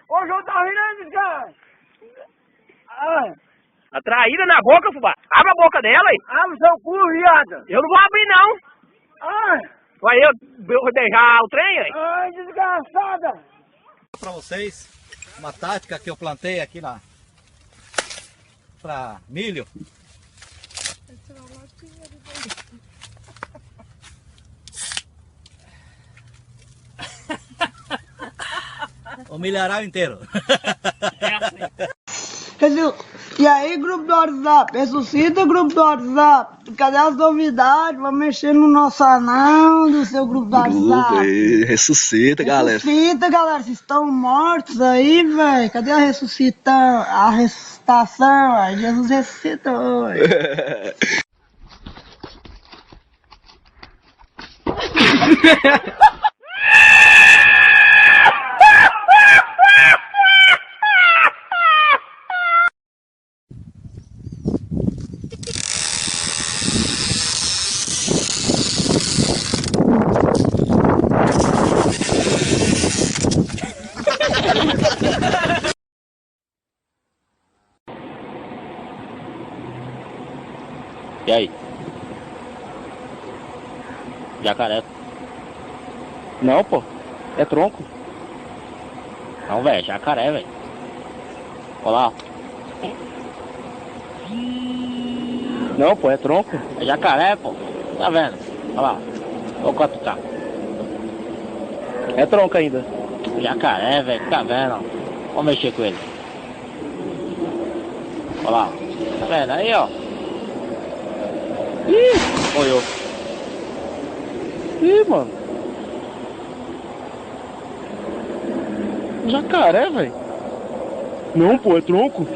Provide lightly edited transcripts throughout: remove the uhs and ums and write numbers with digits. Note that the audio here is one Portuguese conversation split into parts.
Ô, João, tá rindo, cara. A traída na boca, fubá. Abre a boca dela aí. Abre seu cu, viado. Eu não vou abrir, não. Ai, Vai eu deixar o trem aí. ai, desgraçada. Para vocês uma tática que eu plantei aqui para milho. O milharal inteiro. E aí, grupo do WhatsApp? Ressuscita, grupo do WhatsApp. Cadê as novidades? Vamos mexer no nosso anão do seu grupo do WhatsApp. Ressuscita, galera. Ressuscita, galera. Vocês estão mortos aí, velho. Cadê a ressuscitação? Ai, Jesus ressuscitou, véio. E aí? Jacaré? Não, pô. É tronco. Não, velho. Jacaré, velho. Olha lá. Não, pô. É tronco. É jacaré, pô. Tá vendo? Olha lá. Olha quanto tá. É tronco ainda. Jacaré, velho. Tá vendo? Vamos mexer com ele. Olha lá. Tá vendo? Aí, ó. Ih, olhou. Ih, mano. Jacaré, velho. Não, pô, é tronco.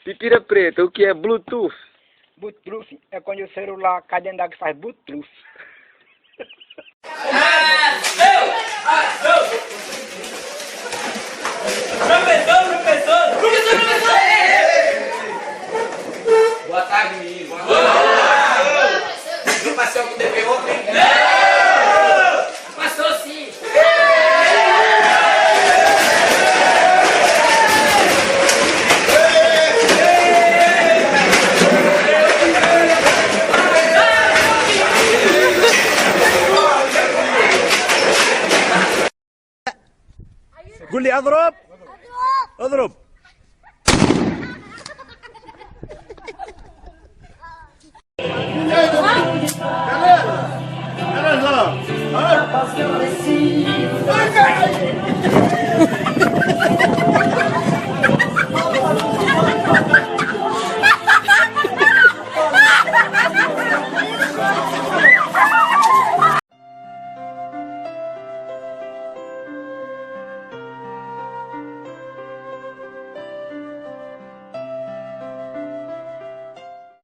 Pipira preta, o que é Bluetooth? Bluetooth é quando o celular cai dentro d'água que faz Bluetooth. Boa tarde, menino. Boa tarde. Não passou com o DP ontem? Não! Passou sim. قول لي اضرب اضرب. Beleza?